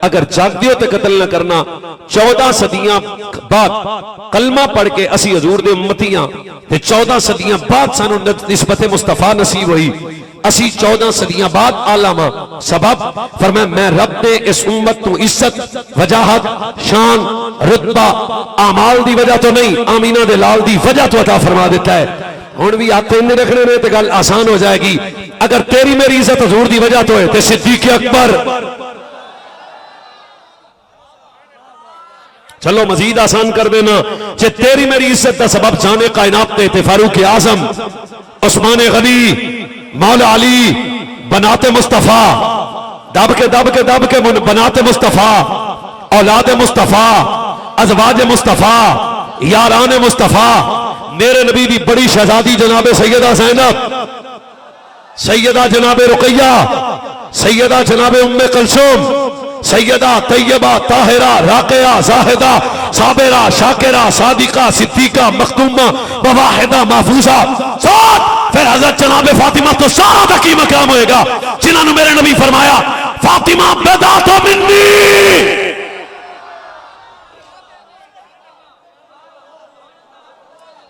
अगर जागदे हो तो कतल न करना। 14 सदियां बाद कलमा पढ़ के असी हजूर दे उम्मती हां ते 14 सदियां बाद सानू निस्बत मुस्तफा नसीब हुई। असी 14 सदियां बाद आलमा सबब फरमाया मैं रब ने इस उम्मत को इज्जत वजाहत शान रुतबा आमाल दी वजह तो नहीं आमीना दे लाल दी वजह तो अता फरमा देता है। हुण भी हाथ इन्ने रखने ने तो गल आसान हो जाएगी। अगर तेरी मेरी इज्जत हजूर दी वजह तो है तो सिद्दीक अकबर, चलो मजीद आसान कर देना, जे तेरी मेरी इज्जत का सबब जाने कायनात ने थे फारूक आजम उस्मान गनी मौला अली बनाते मुस्तफा दब के बनाते मुस्तफा औलाद मुस्तफा अजवाज मुस्तफा यारान मुस्तफा मेरे नबी की बड़ी शहजादी जनाबे सैयदा ज़ैनब, सैयदा जनाबे रुकैया, सैयदा जनाबे उम्मे कुलसूम, सैयदा तैयबा ताहिरा राक़िया जाहिदा साबिरा शाकिरा सादिका सिद्दीका मखदूमा बवाहिदा महफूजा साथ फिर हज़रत जनाबे फातिमा तो सादा की मकाम होएगा जिन्होंने मेरे नबी फरमाया फातिमा बदा तो मिन्नी।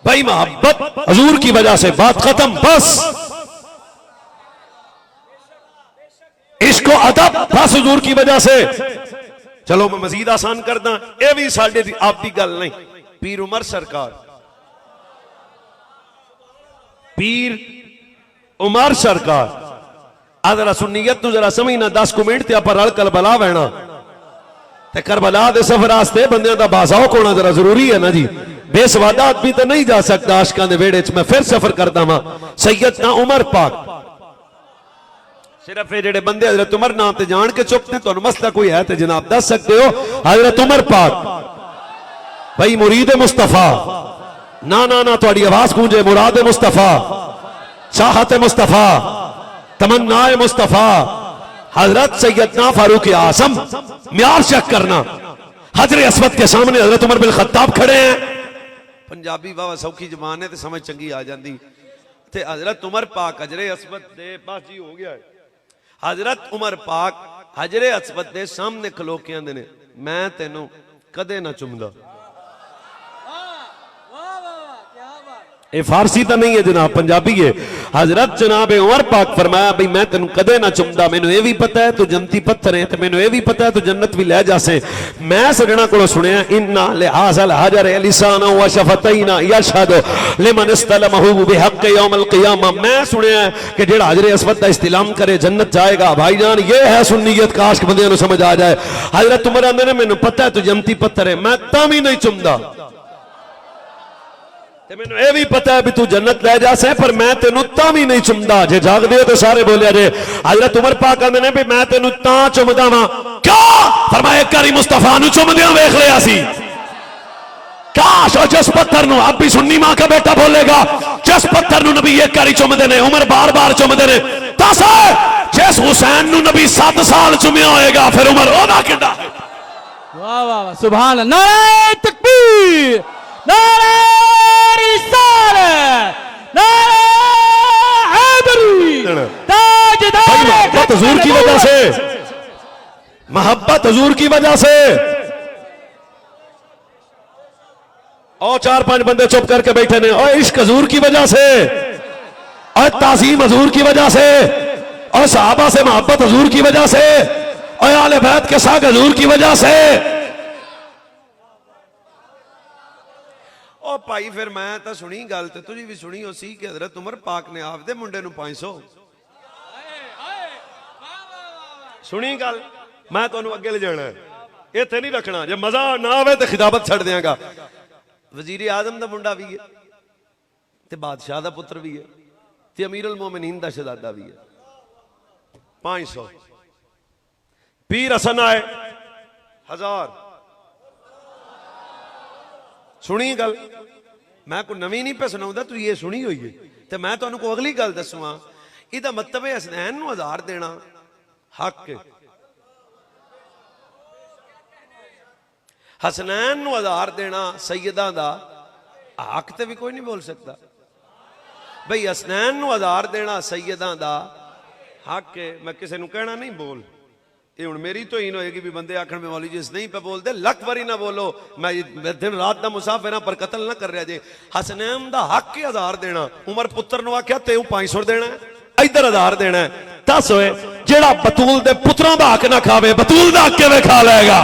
भाई मोहब्बत हजूर की वजह से बात खत्म बस। इसको अदब बस हुजूर की वजह से। चलो मैं मजीद आसान करदा, ये भी साडे दी आप दी गल नहीं। पीर उमर सरकार, पीर उमर सरकार अदरा सुन्नियत तू जरा समझना 10 मिनट ते पर रल करबला बहना ते करबला दे सफर वास्ते बंदियां दा बाज़ाओक होना जरा जरूरी है ना जी। बेसवादा आदमी तो नहीं जा सकता आशकां दे वेड़े च। मैं फिर सफर करदा वां सैयदना उमर पाक, सिर्फ ये जेडे बंदे हजरत उमर नाम ते जान के चुप ने तो मसला कोई है तो जनाब दस सकते हो। हजरत उमर पाक भाई मुरीद मुस्तफा ना ना ना थोड़ी आवाज गूंजे मुराद मुस्तफा चाहत मुस्तफा तमन्नाए मुस्तफा हजरत सैयदना फारूक आजम म्यार चेक करना हजरे अस्वद के सामने हजरत उमर बिन खत्ताब खड़े हैं। पंजाबी बाबा सौखी जबान है तो समझ चंगी आ जाती थे। हजरत उमर पाक हजरे अस्वद दे बस जी हो गया है। हजरत उमर पाक हजरे अस्वद दे सामने खलो के आंदे ने मैं तेनों कदे ना चुमदा। ये फारसी तो नहीं है जनाब, पंजाबी है। हजरत जनाब उमर पाक फरमाया भाई मैं तेन कदे ना चुमदा, मैनू ये भी पता है तू जन्नती पत्थर है, मैनू ये भी पता है तू जन्नत भी ले जासे। मैं सजना को सुनिया इन्ना लिहाज़ल हजर लिसान व शफतैना यशहदु लिमन इस्तलमहु बिहक़ यौमल क़ियामा। मैं सुनिया कि जेड़ा हजरे अस्वद दा इस्तिलाम करे जन्नत जाएगा। भाईजान ये है सुन्नियत का आशिक बंदियां नूं समझ आ जाए। हजरत उमर आंदे ने मैनू पता है तू जन्नती पत्थर है, मैं तां भी नहीं चुमदा। मैनू यह भी पता है भी तू जन्नत ले जा से पर मैं तेनू तां भी नहीं चुमदा। जे जागदे हो तो सारे बोलिया जे। हजरत उमर पाक आंदे ने भी मैं तेनू तां चुमदा वां क्यों? फरमाया एक बारी मुस्तफा नू चुमदियां वेख लिया सी। काश और जिस पत्थर नू अब भी सुन्नी मां का बेटा बोलेगा जिस पत्थर नू नबी एक बारी चुमदे ने उमर बार बार चुमदे ने दस जिस हुसैन नू नबी 7 साल चुमिया होएगा फिर उमर ओदा किड्डा। वाह वाह वाह सुभान अल्लाह। नारे तकबीर नारे मोहब्बत हजूर की वजह से, मोहब्बत हजूर की वजह से। और 4-5 बंदे चुप करके बैठे ने और इश्क हजूर की वजह से और ताज़ीम हजूर की वजह से और सहाबा से मोहब्बत हजूर की वजह से और आले बैत के साथ हजूर की वजह से। ओ भाई फिर मैं तो सुनी गल तो तुझी भी सुनी हो सी कि हजरत उमर पाक ने आपदे मुंडे नू 500 सुनी गल। मैं तुहानू अगे ले जाना है इत्थे नहीं रखना, जे मजा ना आवे तो खिताबत छड़ देंगा। वजीर आजम दा मुंडा भी है ते बादशाह दा पुत्र भी है ते अमीर उल मोमिनीन दा शहजादा भी है। 500 पीर हसन आए 1000 सुनी गल। मैं को नवी नहीं पे सुनाऊंदा तू ये सुनी हुई है तो मैं तुहानू को अगली गल दसूंगा। इहदा मतलब है हसनैन नू 1000 देना हक है। हसनैन नू 1000 देना सैयदा दा हक ते भी कोई नहीं बोल सकता। भाई हसनैन नू 1000 देना सैयदा दा हक है। मैं किसी नू कहना नहीं बोल ये हुण मेरी तो हीन होएगी भी बंदे आखण में मौलवी जी नहीं पे बोलते, लख वारी ना बोलो, मैं दिन रात का मुसाफिर पर कतल ना कर रहा जे। हसनैन दा हक ही 1000 देना, उमर पुत्र नु आख्या तेऊ 500 देना है, इधर 1000 देना है। दस होए जेड़ा बतूल दे पुत्रां दा हक ना खावे, बतूल दा हक किवें खा लेगा?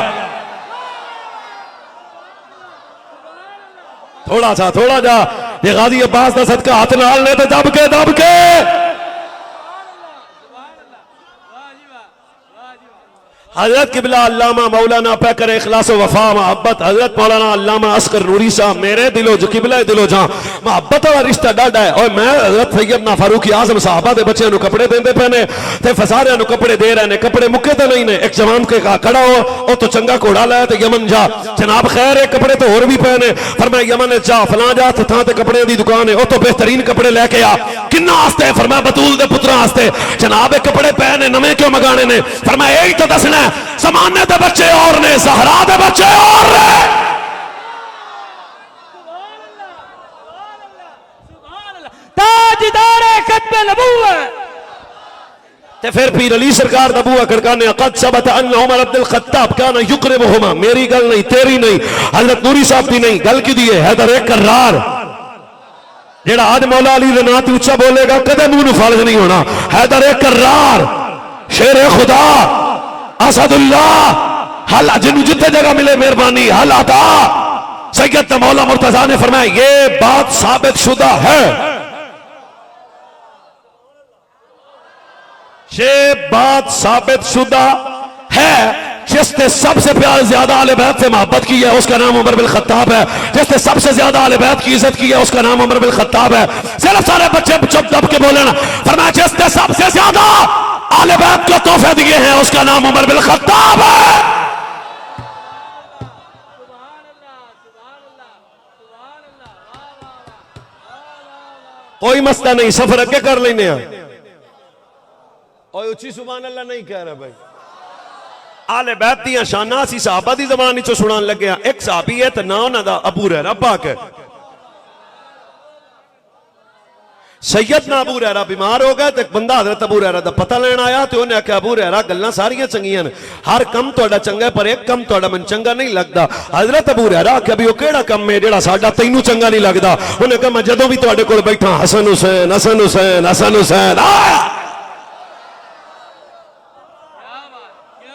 थोड़ा जा ये गाजी अब्बास दा सदका हाथ नाल ने ते दब के हजरत किबला अल्लामा मौलाना पे करे इखलास वफा मोहब्बत हजरत मौलाना अल्लामा अस्कर नूरी साहब मेरे दिलो जो किबला दिलो जहां मोहब्बत वाला रिश्ता डाढ़ा है। और मैं हजरत सैयदना फारूक आजम साहबा दे बच्चों को कपड़े देंदे पे ने ते फसारिया को कपड़े दे रहे ने, कपड़े मुक्के तो नहीं ने। एक जवान के कहा खड़ा हो ओ तो चंगा घोड़ा लाया ते यमन जा, जनाब खैर है कपड़े तो होर भी पे ने, फरमाया यमन जा फलां जा थां ते कपड़े दी दुकान है, ओ तो बेहतरीन कपड़े लेके आ। किन्ना वास्ते? फरमाया बतूल दे पुत्रां वास्ते। जनाब कपड़े पे ने नवे क्यों मंगाने ने? फरमाया यही तो दसना ज़माने दे बच्चे और ने, ज़हरा दे बच्चे और ने। ताजदारे खत्म नबूवत ते फिर पीर अली सरकार दा बूआ खड़काने कद सबत अन्न उमर अब्दुल खत्ताब काना युकरिमुहुमा। मेरी गल नहीं, तेरी नहीं, हजरत नूरी साहब की नहीं, गल की दी है हैदर एक कर्रार जेड़ा आज मौला अली दे नाम ते उच्चा बोलेगा कदे मुंह नु फर्ज नहीं होना। हैदर एक कर्रार शेर खुदा असदुल्लाह हल जिन्हों जितने जगह मिले मेहरबानी हल आता। सैयद मौला मुर्तजा ने फरमाया ये बात साबित शुदा है, ये बात साबित शुदा है। जिसने सबसे प्यार ज्यादा आले बैत से मोहब्बत की है उसका नाम उमर बिन खत्ताब है, जिसने सबसे ज्यादा आले बैत की इज्जत की है उसका नाम उमर बिन खत्ताब है। सिर्फ सारे बच्चे चुप दब के बोले ना, फरमाया जिसने सबसे ज्यादा आले बैत को तोहफे दिए हैं उसका नाम उमर बिन खत्ताब है। कोई मसला नहीं, सफर अगे कर लेने और उची सुभान अल्लाह नहीं कह रहा भाई। आले बैत दी शाना असी सहाबा दी ज़बान चो सुनान लगे। एक सहाबी है तो ना उन्हां दा अबू हुरैरा पाक है। सैयदना अबू हुरैरा बीमार हो गया तो एक बंदा हजरत अबू हुरैरा दा पता लेना आया तो उन्हें आख्या अबू हुरैरा गल्लां सारियां चंगियां ने, हर कम तुहाडा चंगा पर एक कम तुहाडा मैनूं चंगा नहीं लगदा। हजरत अबू हुरैरा आख्या भी वो केड़ा कम है जेड़ा साडा तैनूं चंगा नहीं लगदा? उन्हें कहा मैं जदों भी तुहाडे कोल बैठा हसन हुसैन हसन हुसैन हसन हुसैन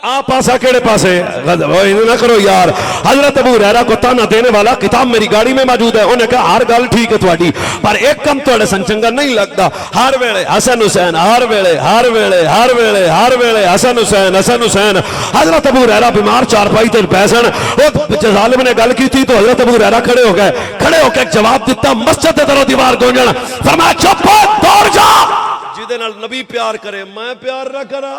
आप पासा केड़े पासे ना करो यार। हजरत अबू हुरैरा को ताना देने वाला किताब मेरी गाड़ी में मौजूद है। उन्हें कहा हर गल ठीक है थोड़ी पर एक कम थोड़े सन चंगा नहीं लगता। हर वेले हसन हुसैन हर वेले हर वेले हर वेले हर वेले हसन हुसैन हसन हुसैन। हजरत अबू हुरैरा बीमार चारपाई ते पै सन, जालिम ने गल की थी तो हजरत अबू हुरैरा खड़े हो गए। खड़े होकर जवाब दिता मस्जिद के तरह दीवार गूंजन। फरमाया चुप दौड़ जा, जिदे नाल नबी प्यार करे मैं प्यार ना करा।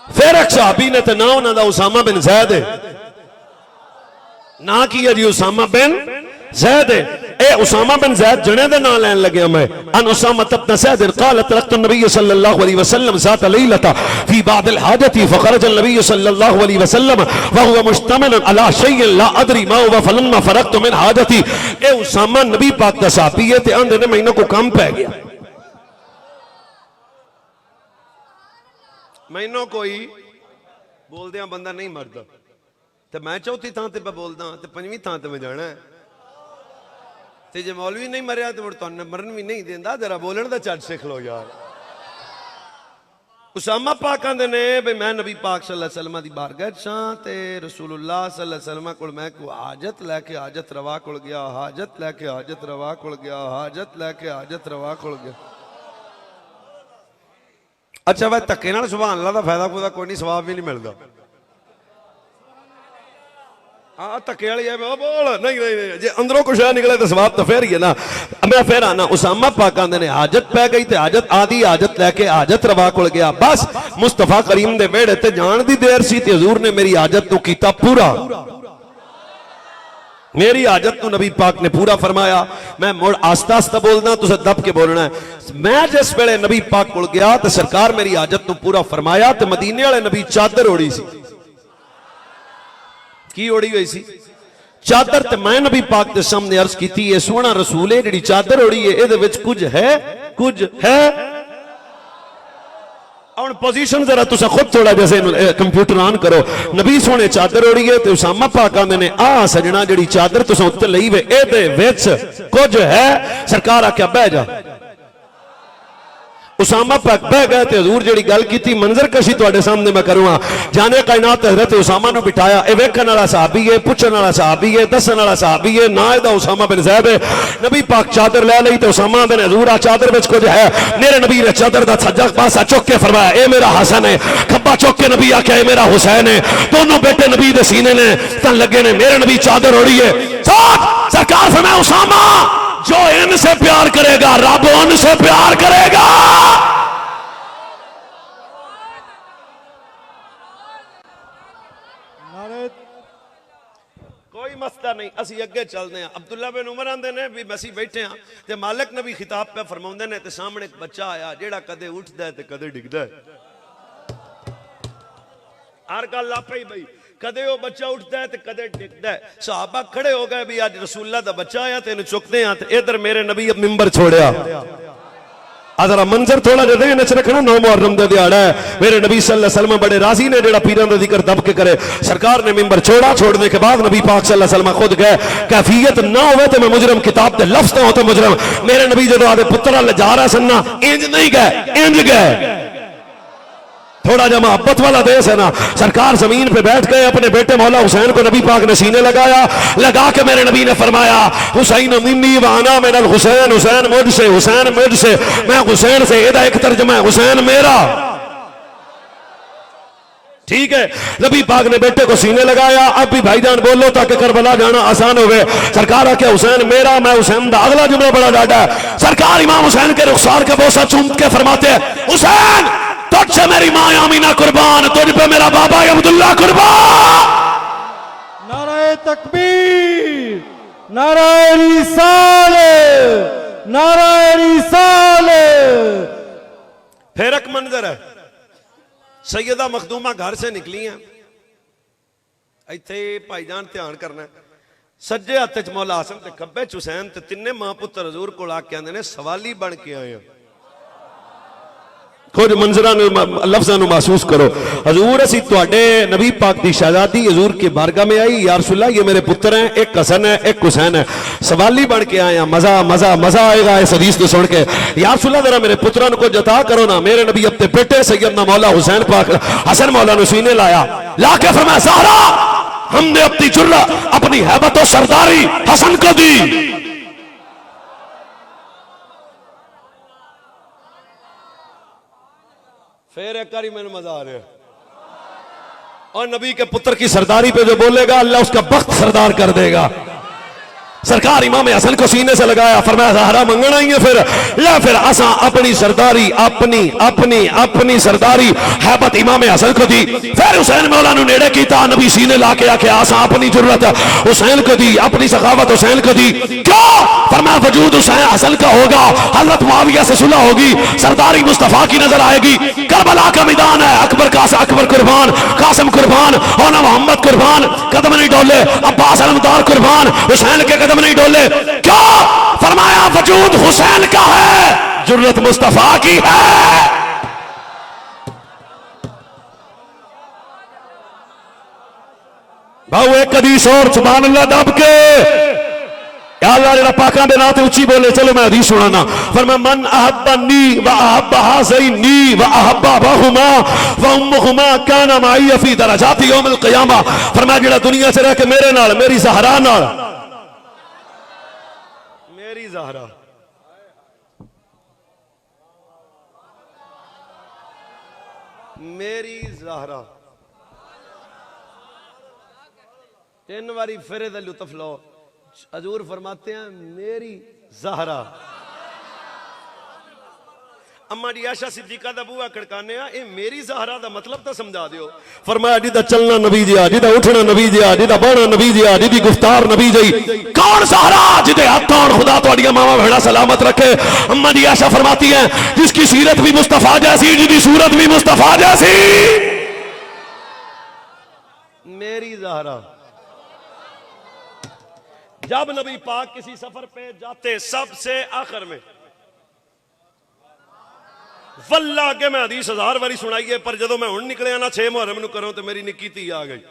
फिर एक सहाबी ने तो ना उन्होंने उसामा बिन जैद है ना की है जी उसामा बिन जैद है। ए उसामा बिन जैद जने दे नाम लैन लगे मैं। अन उसामा तब सैद क़ाल तरक्तु नबी सल्लल्लाहु अलैहि वसल्लम ज़ात लैलता फी बाद अल हाजती फ़ख़रज अन नबी सल्लल्लाहु अलैहि वसल्लम व हुवा मुश्तमिल अला शैइन ला अदरी मा हुवा फलम्मा फ़रग़तु मिन हाजती। ए उसामा नबी पाक दा सहाबी है ते आंदे ने मैनू को काम पै गया, मैनू कोई बोलदिया बंदा नहीं मरदा ते मैं चौथी थां ते बोलदा ते पंजवीं थां ते मैं जाना है ते जे मौलवी नहीं मरिया तो मुड़ तुहानू मरन भी नहीं देंदा। जरा बोलण दा झट सिख लो यार। उसामा पाक आंदे ने भाई मैं नबी पाक सल्लल्लाहु अलैहि वसल्लम दी बारगाह च ते रसूलुल्लाह सल्लल्लाहु अलैहि वसल्लम कोल मैं को हाजत लैके हाजत रवा कोल गया, हाजत लैके हाजत रवा कोल गया, हाजत लैके हाजत रवा कोल गया। अच्छा वह धक्के नाल सुभान अल्लाह दा फायदा फूदा कोई नहीं, सवाब भी नहीं मिलता। हाँ धक्के वाली है बोल नहीं नहीं नहीं जे अंदरों कुछ निकले तो सवाब तो फिर ही है ना। मैं फिर आना उसामा पाक आंदे ने हाजत पै गई ते हाजत आदि हाजत लैके हाजत रवा कोल गया। बस मुस्तफा करीम दे वेड़े ते जान दी देर सी ते हुजूर ने मेरी हाजत तो कीता पूरा, मेरी हाजत तो नबी पाक ने पूरा फरमाया। मैं मुड़ आस्ता आस्ता बोलना तुझे दब के बोलना है। मैं जिस वेले नबी पाक कोल गया तो सरकार मेरी हाजत तो पूरा फरमाया तो मदीने वाले नबी चादर ओढ़ी सी। की ओढ़ी हुई सी? चादर ते मैं नबी पाक के सामने अर्ज की है, सोहना रसूल है जी चादर ओढ़ी है ये कुछ है, कुछ है। और पोजीशन जरा तुसा खुद थोड़ा जैसे कंप्यूटर ऑन करो। नबी सोने चादर ओढ़ी है, उसामा पाक आंदे ने आ सजना जी चादर तुसा उत्ते लई वे एदे विच कुछ है। सरकार आख्या बह जा। उसामा पाक बह गए ते हजूर जी गल की मंजर कशी तुहाडे सामने मैं करूंगा। जाने कायनात हजरत उसामा नूं बिठाया, ए वेखण वाला सहाबी है, पुछण वाला सहाबी है, दसन वाला सहाबी है, ना इहदा उसामा बिन ज़ैद है। नबी पाक चादर ले लई ते उसामा दे हजूर आ चादर विच कुछ है। मेरे नबी ने चादर दा सज्जा पासा चुक के फरमाया ए मेरा हसन है, खब्बा चुक के नबी आख्या ए मेरा हुसैन है। दोनों बेटे नबी दे सीने ने तन लगे ने, मेरे नबी चादर ओढ़ी है। सरकार फरमाया उसामा जो इनसे प्यार करेगा रब उनसे प्यार करेगा। कोई मसला नहीं, असी अगे चलते हैं। अब्दुल्ला बिन उमर आंदे ने भी असी बैठे हाँ ते मालिक नबी खिताब पे फरमाउंदे ने ते सामने एक बच्चा आया जेड़ा कदे उठदा है ते कदे डिगदा है। हर गल आपे ही बई, कदे वो बच्चा उठता है ते कदे डिगदा है। सहाबा खड़े हो गए भी आज रसूलुल्लाह दा बच्चा आया ते इन्हू चुकते हैं। ते इधर मेरे नबी मिंबर छोड़या। अजरा मंजर थोड़ा जिहा ध्यान च रखना, 9 मुहर्रम दा दिहाड़ा है। मेरे नबी सल्लल्लाहु अलैहि वसल्लम बड़े राजी ने जेड़ा पीरां दा जिक्र दब के करे। सरकार ने मिंबर छोड़ा, छोड़ने के बाद नबी पाक सल्लल्लाहु अलैहि वसल्लम खुद गए। कैफियत ना होवे ते मैं मुजरम किताब दे लफ्ज़ तो होते मुजरम। मेरे नबी जदों आदे पुत्रा ले जा रहा सन्ना इंज नहीं गए, इंज गए। थोड़ा जा मोहब्बत वाला देश है ना। सरकार जमीन पे बैठ गए, अपने बेटे मौला हुसैन को नबी पाक ने सीने लगाया। लगा के मेरे नबी ने फरमाया हुसैन मिन्नी व अना मिनल हुसैन, हुसैन मुझसे, हुसैन मुझसे, मैं हुसैन से। एदा एक तर्जुमा है हुसैन मेरा। ठीक है, नबी पाक ने बेटे को सीने लगाया। अब भी भाईजान बोलो ताकि करबला जाना आसान हो गए। सरकार आके हुसैन मेरा, मैं हुसैन दा। अगला जुमला बड़ा डाटा है। सरकार इमाम हुसैन के रुखसार का बोसा चूम के फरमाते हैं हुसैन तुझसे मेरी माँ आमीना कुर्बान, तुझ पे मेरा बाबा अब्दुल्ला कुर्बान। नारे तकबीर, नारे रिसालत, नारे रिसालत। फिर एक मंजर है, सैयदा मखदूमा घर से निकली हैं। इत्थे भाईजान ध्यान करना, सज्जे हाथ च मौला हसन ते खब्बे च हुसैन ते तिन्ने मां पुत्र हजूर कोल आके आंदे ने सवाली बन के आए हैं। कुछ मंजर लफ्ज़ां नूं महसूस करो। हजूर असी तुहाडे नबी पाक दी शहजादी हजूर की बारगाह में आई, या रसूलल्लाह ये मेरे पुत्र हैं, एक हसन है एक हुसैन है, सवाली बन के आए हैं। मजा मजा मजा आएगा इस हदीस को सुन के। या रसूलल्लाह जरा मेरे पुत्रां को जता करो ना। मेरे नबी अपने बेटे सैयदना मौला हुसैन पाक हसन मौला ने सीने लाया, ला के फरमाया ज़हरा हमने अपनी जुर्रा, अपनी हैबत और सरदारी हसन को दी। फिर एक बारी मैंने मजा आ रहा है। और नबी के पुत्र की सरदारी पे जो बोलेगा अल्लाह उसका बख्त सरदार कर देगा। सरकार इमाम हसन को सीने से लगाया, फरमाया ज़हरा मंगना ही है। फिर ले फिर असा अपनी सरदारी, अपनी अपनी अपनी सरदारी हैबत इमाम हसन को दी। फिर हुसैन मौला ने नेड़े कीता, नबी सीने ला के आके असा अपनी जरूरत हुसैन को दी, अपनी सखावत हुसैन को दी। क्यों? फरमाया वजूद हुसैन हसन का होगा, हजरत मुआविया से सुलह होगी, सरदारी मुस्तफा की नजर आएगी। करबला का मैदान है, अकबर अकबर कुर्बान, कासिम कुर्बान, होना मोहम्मद कुर्बान, कदम नहीं डोले अब्बास अलमदार कुर्बान, हुसैन के कदम नहीं डोले। क्या? फरमाया वजूद हुसैन का है, जुर्रत मुस्तफा की है। भाऊ एक हदीस और सुभान अल्लाह दब के अल्लाह जरा पाका दे नाम ते उच्ची बोले। चलो मैं हदीस सुनाना। फरमाया मन अहब्बनी व अहब्ब हाज़ैनी व अहब्ब अबहुमा व उम्मुहुमा काना माई फी दरजाति यौमिल क़ियामा। फरमाया जेड़ा दुनिया से रह के मेरे नाल, मेरी ज़हरा नाल, मेरी ज़हरा मेरी ज़हरा तीन बारी फिर दा लुत्फ लो। हजूर फरमाते हैं मेरी ज़हरा। अम्मा जी आयशा सिद्दीका दा बूहा खड़काने आ, ए मेरी ज़हरा दा मतलब तो समझा दियो। फरमाया जिदा चलना नबी जिया, जिदा उठना नबी जिया, जिदा बहना नबी जिया, जिदी गुफ्तार नबी जी। कौन ज़हरा? जिदे हाथों खुदा तुहाडिया मावा भेड़ा सलामत रखे। अम्मा जी आयशा फरमाती हैं जिसकी सीरत भी मुस्तफा जैसी, जिदी सूरत भी मुस्तफा जैसी, मेरी ज़हरा। जब नबी पाक किसी सफर पे जाते सबसे आखिर में, वल्लाह के मैं हदीस 1000 बारी सुनाई है, पर जो मैं हुण निकलिया ना 6 मुहर्रम नूं करो तो मेरी निक्की धी आ गई।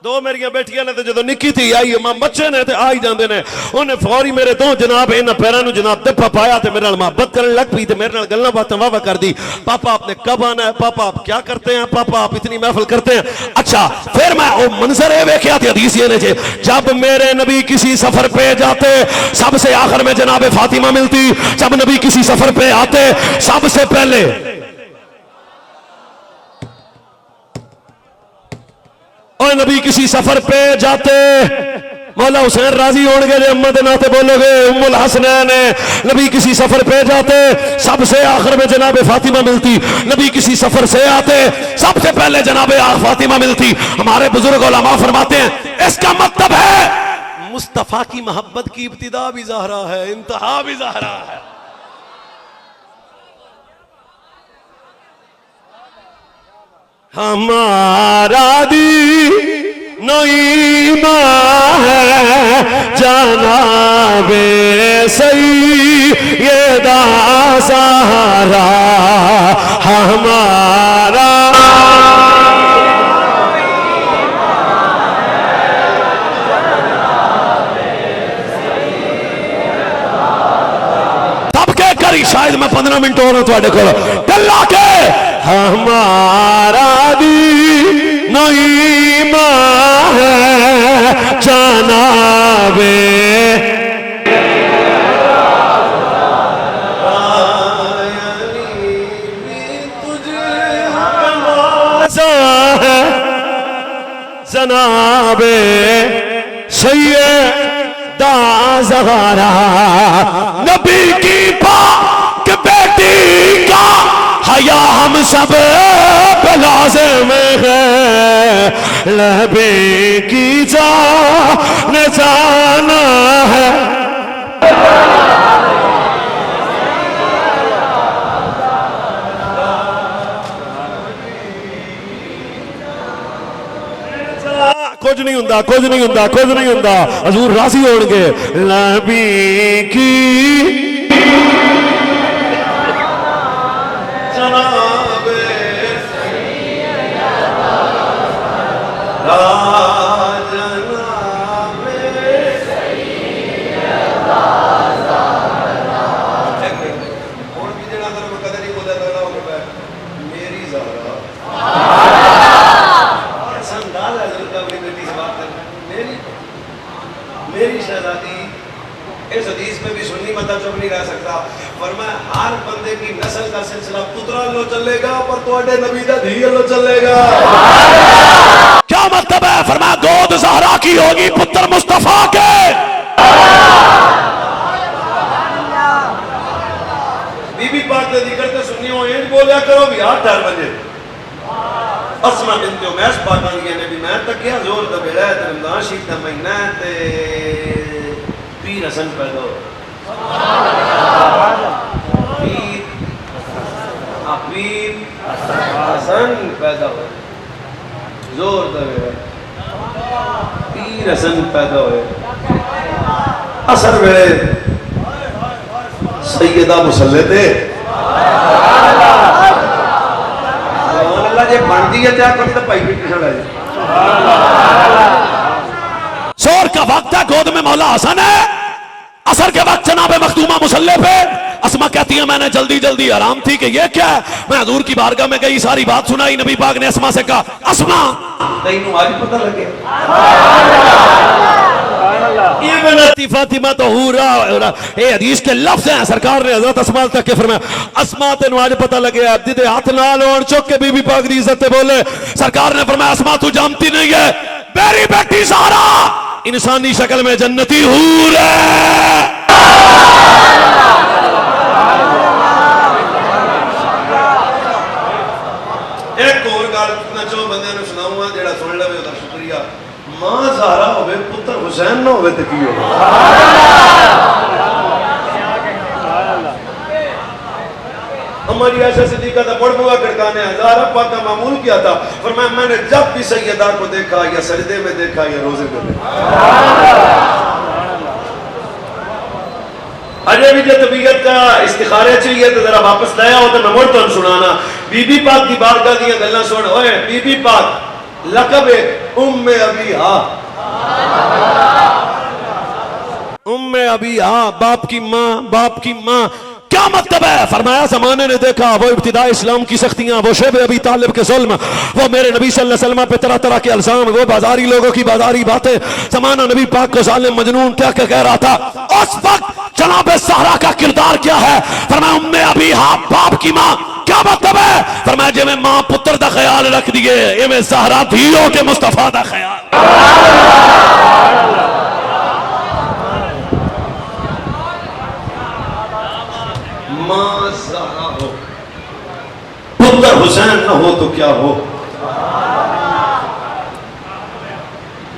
दो मेरिया बेटियां ने जो निक्की थी आई मां बच्चे ने आ ही जाते हैं, उन्हें फौरी मेरे दो जनाब इन्होंने पैरों में जनाब दफा पाया तो मेरे नाल मोहब्बत करने लग पई, मेरे नाल गल्लां बातां वाह कर दी। पापा आपने कब आना है, पापा आप क्या करते हैं, पापा आप इतनी महफिल करते हैं। अच्छा फिर मैं वो मंजर ये वेख्या थी हदीस ये ने जब मेरे नबी किसी सफर पे जाते सबसे आखिर में जनाब फातिमा मिलती, जब नबी किसी सफर पे आते सबसे पहले और नबी किसी सफर पे जाते मौला हुसैन राजी होंगे अम्मा के नाते बोलोगे उम्मुल हसनैन नबी किसी सफर पे जाते सबसे आखिर में जनाब फातिमा मिलती, नबी किसी सफर से आते सबसे पहले जनाब फातिमा मिलती। हमारे बुजुर्ग उलमा फरमाते हैं इसका मतलब है मुस्तफा की मोहब्बत की इब्तिदा भी ज़हरा है, इंतहा भी ज़हरा है। हमारा दी नईमा है जनाबे सही ये दासहारा हमारा तब के करी शायद मैं 15 मिनट और थोड़े को गल्ला के हमारा दी नईमा है जनाबे जनाबे सैयदा ज़हरा नबी की पाक बेटी का हया हम सब लाज़िम है, लबे की जान जाना है। कुछ नहीं हुंदा, कुछ नहीं हुंदा, कुछ नहीं हुंदा, हजूर राजी होंगे। नबी की मेरी शहजादी इस हदीस में भी सुन्नी मतलब चुप नहीं रह सकता, फरमाया हर बंदे की नस्ल का सिलसिला पुत्रा लो चलेगा पर तुम्हारे नबी दा धी लो चलेगा। क्या मतलब है? फरमाया गोद ज़हरा की होगी पुत्र मुस्तफा के। बीबी पाक दे जिक्र ते सुन्नी हो इंज बोलिया करो भी 8 बजे अस्मा बिनत उमैस पाक आंदियां ने भी मैं तकिया जोर दा बेड़ा ते रमजान शरीफ दा महीना ते पीर हसन पैदा हो पीर हसन पैदा हो जोर दा बेड़ा पीर हसन पैदा हो असर वेले सैयदा मुसल्ले ते जे बनती है क्या कभी तो भाई भी शोर का वक्त है, गोद में मौला हसन है, असर के वक्त जनाब मखदूमा मुसल्ले पे। अस्मा कहती है मैंने जल्दी जल्दी आराम थी कि ये क्या है, मैं हजूर की बारगाह में गई, सारी बात सुनाई। नबी पाक ने अस्मा से कहा अस्मा तेनू आज पता लगे फातिमा तो ये हदीस के लफ्ज हैं, सरकार ने हजरत अस्मा तक के फरमाया अस्मा तेनू आज पता लगे जिदे हाथ नाल होण चुक के बीबी पाक दी इज्जत बोले। सरकार ने फरमाया अस्मा तू जानती नहीं है मेरी बेटी ज़हरा इंसानी शक्ल में जन्नती हूर है। एक और गल मैं चो बंदे नूं सुनाऊंगा जेड़ा सुन लवे ओदा शुक्रिया। मां ज़हरा होवे पुत्र हुसैन ना होवे ते की होवे। हमारी आयशा सिद्दीका का बड़ बुआ खड़काने हजार अब्बा का मामूल क्या था, फरमाया मैंने जब भी सैयदा को देखा या सजदे में देखा या रोजे में देखा। अजय भी जो तबीयत का इस्तिखारे चाहिए तो जरा वापस लाया हो तो मैं मुड़ तो सुनाना। बीबी पाक की बारगाह दी गल्लां सुन। ओए बीबी पाक लकब है उम्मे अबीहा, उम्मे अबीहा बाप की माँ, बाप की माँ। क्या मतलब है? फरमाया जमाने ने देखा वो इब्तिदा इस्लाम की सख्तियां, वो शेब अबी तालिब के जुल्म, वो मेरे नबी सल्लल्लाहु अलैहि वसल्लम पे तरह तरह के अल्जाम, वो बाजारी लोगों की बाजारी बातें। जमाना नबी पाक को जालिम मजनून क्या कह रहा था। उस वक्त जनाब सहरा का किरदार क्या है? फरमाया उम्मे अबीहा बाप की माँ। क्या मतलब है? फरमाया जिवें मां पुत्र का ख्याल रख दिए इवें सहरा धीओ के मुस्तफा का ख्याल। हो पुत्र हुसैन न हो तो क्या हो।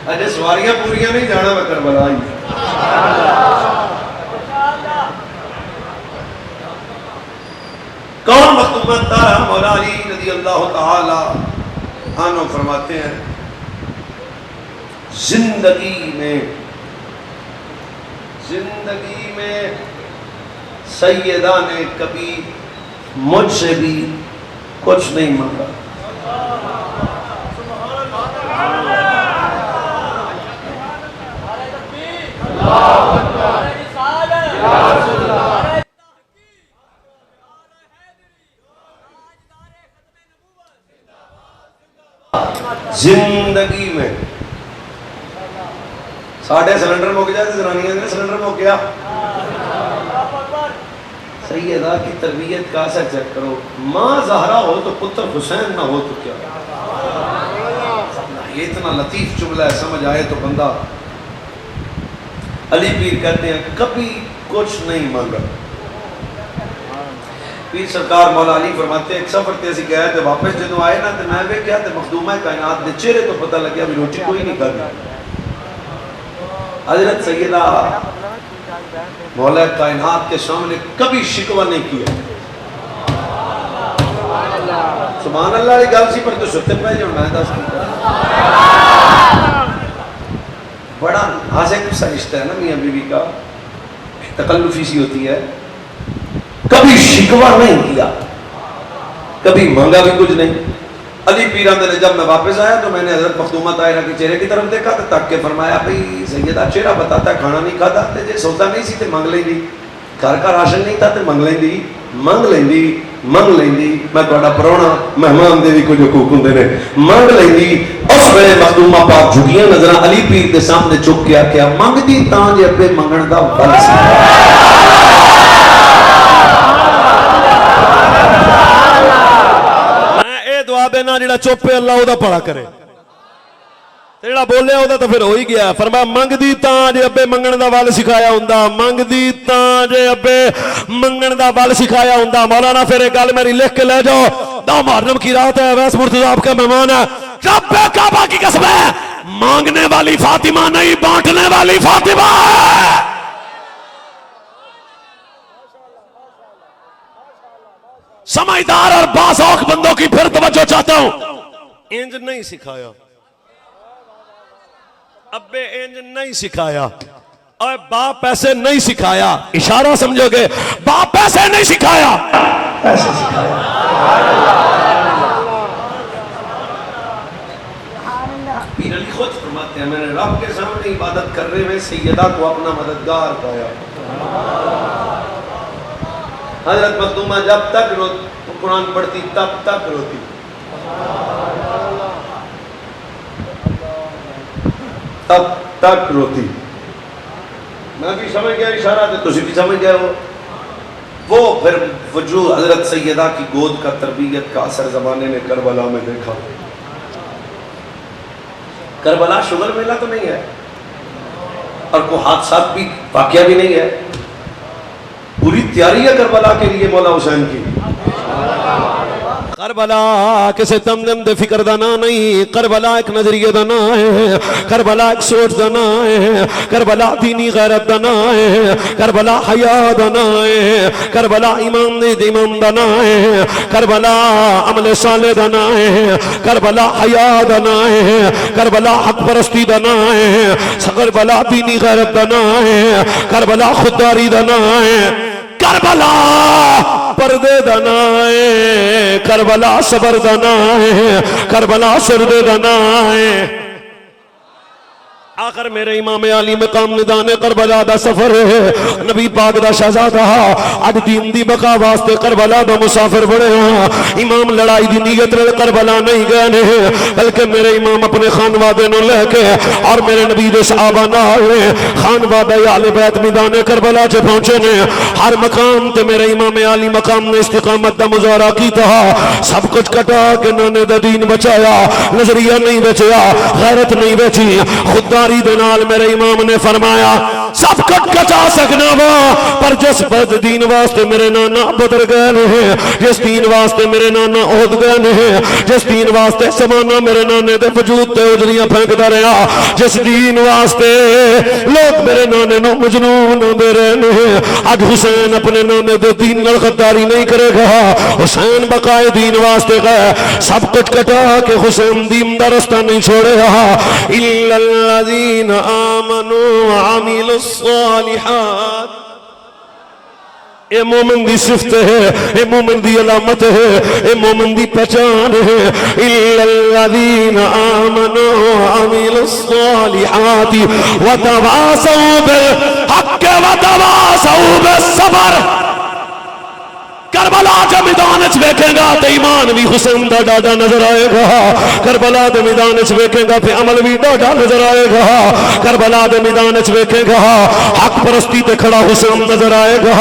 अरे सवारियां पूरियां नहीं जाना मैं करबला ही। कौन मखदूमा तारा मौला अली रज़ी अल्लाह ताला अन्हु फरमाते हैं जिंदगी में सैयदा ने कभी मुझसे भी कुछ नहीं मांगा। जिंदगी में साढ़े सिलेंडर मुक जाए जनानियां ने सिलेंडर मुक गया। सैयदा की तरबियत का असर चेक करो। माँ ज़हरा हो तो पुत्र हुसैन ना हो तो क्या। ये इतना लतीफ जुमला है, समझ आए तो बंदा। अली पीर कहते हैं कभी कुछ नहीं मांगा। पीर सरकार मौला अली फरमाते एक सफर ते असी गए तो वापस जो आए ना तो मैं वेख्या तो मखदूमा कायनात दे चेहरे तो पता लगे भी रोटी कोई नहीं खाती। हजरत सैयदा मौला कायनात के सामने कभी शिकवा नहीं किया। सुभान अल्लाह वाली गल सी पर तो सुते पे जो मैं दस बड़ा नाजुक सा रिश्ता है ना मियां बीवी का, तकल्लुफी सी होती है। कभी शिकवा नहीं किया, कभी मांगा भी कुछ नहीं। अली पीरा ने जब मैं वापस आया तो मैंने हजरत मखदूमा ताहिरा के चेहरे की तरफ देखा तो तक के फरमाया भाई सैयदा चेहरा बताता खाना नहीं खाता ते जे सौदा नहीं सी ते मंग लेंदी, घर का राशन नहीं था ते मंग लेंदी, मंग लेंदी। मैं तुहाडा परौणा मेहमान दे भी कुछ हुकूक हुंदे ने, मंग लेंदी। उस वेले मखदूमा पाक झुकियां नजरां अली पीर दे सामने चुक के आख्या मंगदी तां जे अब्बे मंगण दा वल सी। देना जिहड़ा चुप है अल्लाह ओदा भला करे, जिहड़ा बोलिया ओदा तो फिर हो ही गया। फरमाया मंगदी तां जे अब्बे मंगण दा वल सिखाया हुंदा, मंगदी तां जे अब्बे मंगण दा वल सिखाया हुंदा। मौलाना फिर एक गल मेरी लिख के ले जाओ, 9 मुहर्रम की रात है, वैस मुर्तज़ा आपका मेहमान है। रब्बे काबा की कसम है मांगने वाली फातिमा नहीं बांटने वाली फातिमा है। समझदार और बासौख बंदों की फिर तवज्जो चाहता हूं। इंज नहीं सिखाया अब्बे, इंज नहीं सिखाया और बाप ऐसे नहीं सिखाया। इशारा समझोगे, बाप ऐसे नहीं सिखाया, ऐसे सिखाया। पीर अली खुद फरमाते हैं मैंने रब के सामने इबादत कर रहे हुए सैयदा को अपना मददगार पाया। हजरत मखदूमा जब तक कुरान पढ़ती तब तक रोती। तब तक रोती। मैं भी समझ गया इशारा तो तुझे भी समझ गए हो। वो फिर वजूद हजरत सैयदा की गोद का तरबियत का असर जमाने ने करबला में देखा। करबला शुगर मेला तो नहीं है और कोई हादसा भी वाकया भी नहीं है, पूरी तैयारी है करबला के लिए मौला हुसैन की। करबला किसी तमदम दे फिक्र दा ना नहीं, करबला एक नजरिए दा ना है, करबला एक सोच दा ना है, करबला दीनी गैरत दा ना है, करबला हया दा ना है, करबला ईमान दा ना है, करबला अमल साले दा ना है, करबला हया दा ना है, करबला हक परस्ती दा ना है, करबला दीनी गैरत दा ना है, करबला खुददारी दा ना है, करबला पर्दे दा ना है, करबला सबर दा ना है, करबला सरदे दा ना है। आखिर मेरे इमाम अली मकाम निदान करबला दा सफर है, नबी पाक दा शहजादा अज दीन दी बका वास्ते करबला दा मुसाफिर बने हाँ। इमाम लड़ाई दी नीयत नाल करबला नहीं गए ने, बल्कि मेरे इमाम अपने खानवादे नूं लेके और मेरे नबी दे सहाबा नाल खानवादा आले बैत मैदान करबला च पहुंचे ने। हर मकाम ते मेरे इमाम अली मकाम ने इस्तिकामत दा मुजाहरा कीता, सब कुछ कटा के नाने दा दीन बचाया, नजरिया नहीं बचया, गैरत नहीं बची, खुददारी दे नाल मेरे इमाम ने फरमाया सब कुछ कटा सकना वा, पर जिस बद दीन वास्ते मेरे नाना बदल गए ने, जिस दीन वास्ते मेरे नाना ओद गए ने, जिस दीन वास्ते जमाना मेरे नाने दे वजूद ते उजलियां फेंकदा रहा, जिस दीन वास्ते लोग मेरे नाने नूं मजनून दे रहे ने, अज हुसैन अपने नाने दे दीन नाल गद्दारी नहीं करेगा, हुसैन बकाए दीन वास्ते गए, सब कुछ कटा के हुसैन दीन दा रास्ता नहीं छोड़ेगा। इल्लल्लज़ीना आमनू व अमिलुस सालिहात, ए मोमिन दी सिफत है, ए मोमिन दी अलामत है, ए मोमिन दी पहचान है। इल्लल्लज़ीना आमनू व अमिलुस सालिहाति व तवासौ बिल हक़ व तवासौ बिस सब्र। करबला के मैदान च वेखेगा तो ईमान भी हुसैन दा डाडा नजर आएगा, करबला के मैदान च वेखेगा तो अमल भी डाडा नजर आएगा, करबला के मैदान च वेखेगा हक परस्ती ते खड़ा हुसैन नजर आएगा,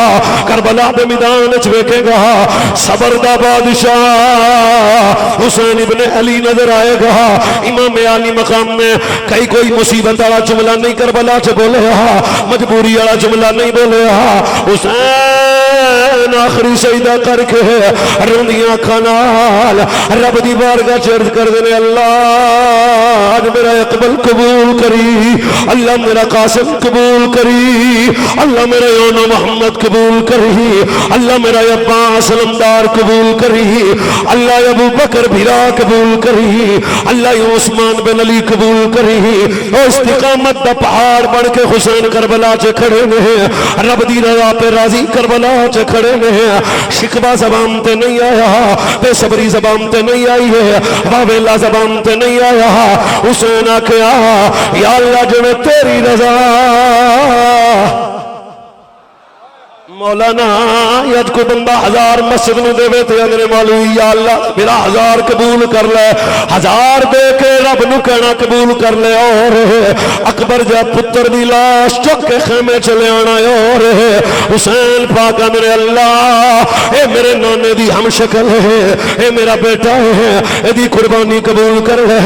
करबला के मैदान च वेखेगा सबर दा बादशाह हुसैन इब्ने अली नजर आएगा। इमाम अली मकाम में कई कोई मुसीबत वाला जुमला नहीं करबला च बोले, मजबूरी वाला जुमला नहीं बोले, हुसैन आखिरी सजदा करके रोंदियां अखां नाल रब दी बारगाह च अर्ज करदे ने, अल्लाह अज मेरा इकबल कबूल करी, अल्लाह मेरा कासिम कबूल करी, अल्लाह मेरा योनो मोहम्मद कबूल करी, अल्लाह मेरा अब्बास अलमदार कबूल करी, अल्लाह अबू बकर भिरा कबूल करी, अल्लाह उस्मान बिन अली कबूल करी। ओ इस्तिकामत दा पहाड़ बन के हुसैन करबला च खड़े ने, रब दी रज़ा पे राजी करबला च खड़े ने। शिकवा जबान ते नहीं आया, बेसब्री जबान ते नहीं आई है, वावेला जबान ते नहीं आया। हुसैन आख्या या अल्लाह जिवें तेरी रज़ा मौलाना अज को बंदा 1000 मस्जिद में देवे तो अगले मौलवी या अल्लाह मेरा 1000 कबूल कर ले, 1000 दे के रब नू कहना कबूल कर ले। और अकबर जा पुत्र दी लाश चुक के खेमे च ले आना, और हुसैन पाक मेरे अल्लाह ए मेरे नाने दी हम शक्ल है, ए मेरा बेटा है, एदी कुर्बानी कबूल कर ले।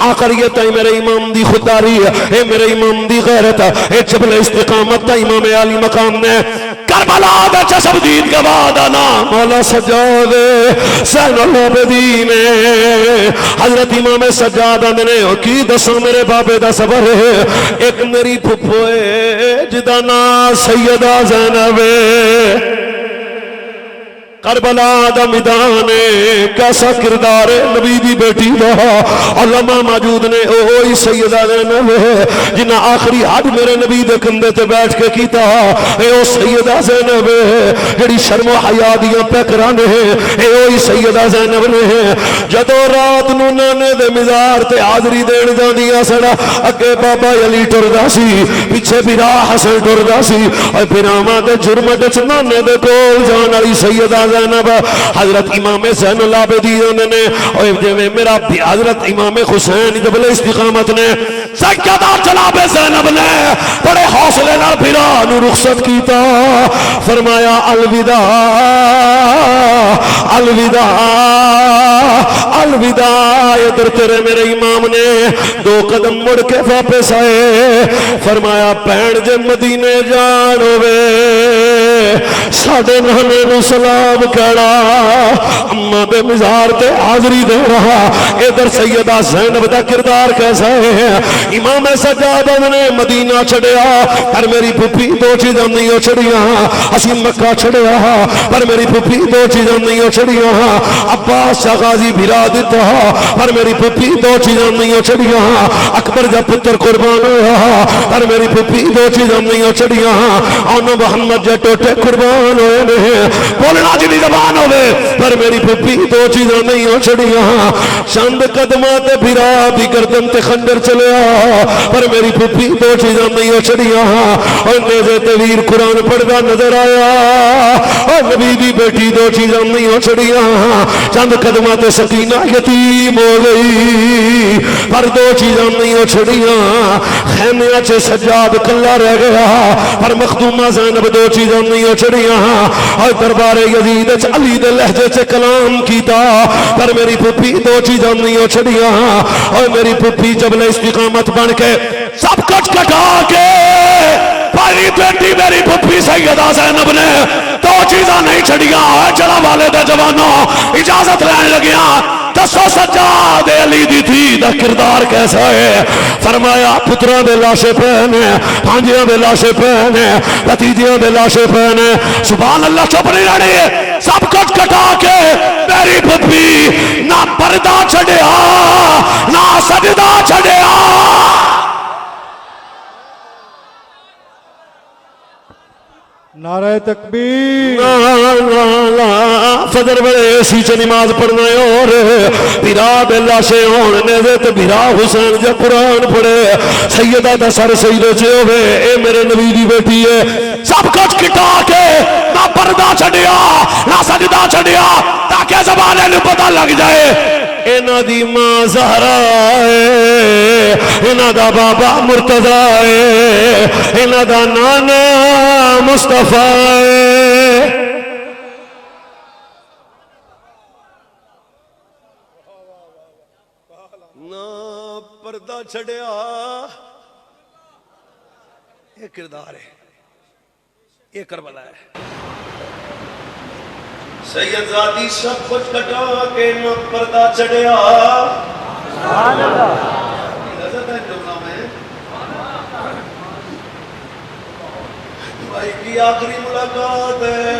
आखिर ये तई मेरे इमाम दी खुदारी है, ए मेरे इमाम दी गैरत, ए जबल इस्तिकामत ता इमाम अली मकाम ने करबला दा चशमदीद गवादा ना मौला सज्जाद ज़ैनुल आबिदीन हजरत इमाम सज्जाद ने की दसो मेरे बाबे दा सबर है। एक मेरी फुफो जिदा ना सैयदा ज़ैनब करबला दा मैदान कैसा किरदार है नबी दी बेटी दा। उलमा मौजूद ने ओही सैयदा ज़ैनब जिन्हें आखिरी हज मेरे नबी दे कंधे ते बैठ के कीता, ओ सैयदा ज़ैनब जिहड़ी शर्मो हया दियां पैकरां ने, ओही सैयदा ज़ैनब ने जदों रात नूं नाने दे मज़ार ते हाज़री देण जांदियां सन, अगे बाबा अली टुरदा सी, पिछे बिरा हसन टुरदा सी, और बिरावां दे जुर्मट च नाने दे कोल जाण वाली सैयदा ज़ैनब हजरत इमाम ज़ैनुल आबिदीन ने, और जिवें मेरा हजरत इमाम हुसैन जबल इस्तिकामत ने सैयदा जनाब ज़ैनब ने बड़े हौसले नाल फिरा नूं रुखसत कीता, फरमाया अलविदा अलविदा अलविदा। इधर तेरे मेरे इमाम ने 2 कदम मुड़ के वापस आए, फरमाया भैन जे मदीने जान होवे साडे नाने नूं सलाम कहना, अम्मा दे मिजाज दरबार ते हाजरी दे रहा। इधर सैयदा ज़ैनब दा किरदार कैसा है। इमाम सज्जाद ने मदीना छड़िया पर मेरी फुफी दो चीज़ां नहीं छड़िया। असी मक्का छड़िया पर मेरी फुफी दो चीज़ां नहीं छड़िया। अब्बास शाह गाजी भिरा दिता पर मेरी फुफी दो चीज़ां नहीं छड़िया। अकबर दा पुत्र कुर्बान होया पर मेरी फुफी दो चीज़ां नहीं छड़िया। और मोहम्मद जे टोटे कुर्बान होए ने बोलना जिनी जबान होवे पर मेरी फुफी दो चीज़ां नहीं छड़िया। चंद कदमां ते भिरा दी गर्दन ते खंजर चलिया पर मेरी फुफी दो चीज़ां नहीं छड़िया। और नेज़े ते वीर कुरान पढ़दा नजर आया और नबी दी बेटी दो चीज़ां नहीं छड़िया। चंद कदमां ते सकीना यतीम हो गई पर दो चीज़ां नहीं छड़िया। खैमिया च सज्जाद कल्ला रह गया पर मखदूमा ज़ैनब दो चीज़ां नहीं छड़िया। और दरबारे यजीद च अली दे लहजे च कलाम कीता पर मेरी फुफी दो चीज़ां नहीं छड़िया। और मेरी फुफी जबले इस्तिकामत बन के सब कुछ कटा के पारी बेटी मेरी फुफी सैयदा ज़ैनब ने दो चीज़ां नहीं छड़िया। चला वाले दे जवानों इजाजत लैन लगिया दसो सज्जाद अली दी थी दा किरदार कैसा है। फरमाया पुत्रों दे लाशे पैन भांजियां दे लाशे पैन भतीजियां दे लाशे पैन। सुभान अल्लाह चुप नहीं रहने सब कुछ कटा के मेरी फुफी ना पर्दा छड़िया ना सजदा छड़िया। नारे तकबीर। फजर बड़े एसी च नमाज पढ़ना और बिरा दे लाशे होने दे ते बिरा हुसैन जो कुरान पढ़े सैयदा दा सर सजदे च होवे ए मेरे नबी दी बेटी है। सब कुछ किटा के ना पर्दा छड़िया ना सजदा छड़िया ताकि ज़बाने नूं पता लग जाए इन्हां दी मां ज़हरा है इन्हां दा बाबा मुर्तज़ा है इन्हां दा नाना मुस्तफा है। ना पर्दा छड़िया ये किरदार है ये करबला है। सैयदजादी सब कुछ कटा के न पर्दा चढ़िया। भाई की आखिरी मुलाकात है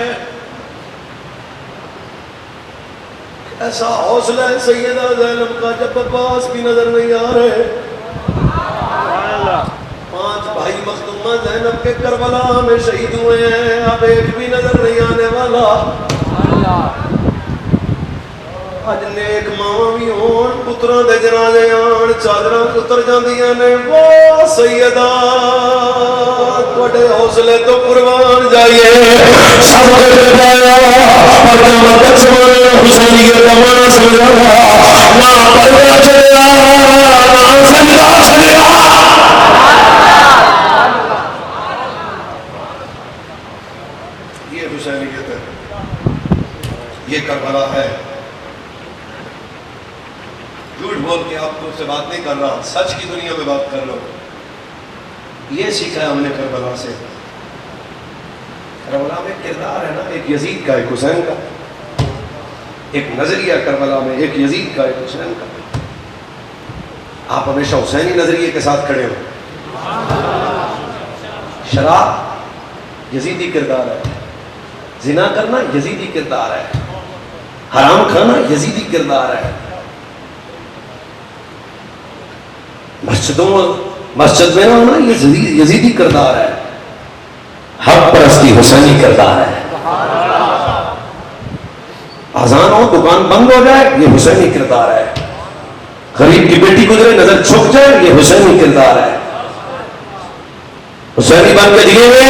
ऐसा हौसला है सैयदा ज़ैनब का जब अब्बास भी नजर नहीं आ रहे। पांच भाई मखदूमा ज़ैनब के करबला में शहीद हुए हैं अब एक भी नजर नहीं आने वाला। अज नेक मावा भी होन पुत्रों दे जनाजे आन चादरां उतर जांदियां ने वो सैयदा तुहाडे हौसले तो कुर्बान जाइए। सब करवाया परमा बचवा हुसैनियत दा माना समझाया ना पर्दा चढ़िया ना सजदा छड़िया। ये हुसैनियत है ये करबला है। झूठ बोल के आप तुमसे बात नहीं कर रहा सच की दुनिया में बात कर रहा हूं। ये सीखा है हमने करबला से। करबला में किरदार है ना एक यजीद का एक हुसैन का एक नजरिया करबला में एक यजीद का एक हुसैन का। आप हमेशा हुसैनी नजरिए के साथ खड़े हो। शराब यजीदी किरदार है जिना करना यजीदी किरदार है हराम खाना यजीदी किरदार है। मस्जिद में आना ये यजीदी किरदार है। हक परस्ती हुसैनी किरदार है। अजान हो दुकान बंद हो जाए ये हुसैनी किरदार है। गरीब की बेटी गुजरे नजर झुक जाए ये हुसैनी किरदार है। हुसैनी बन के जिएंगे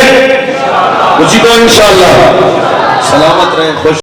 उसी को इंशाअल्लाह सलामत रहें खुश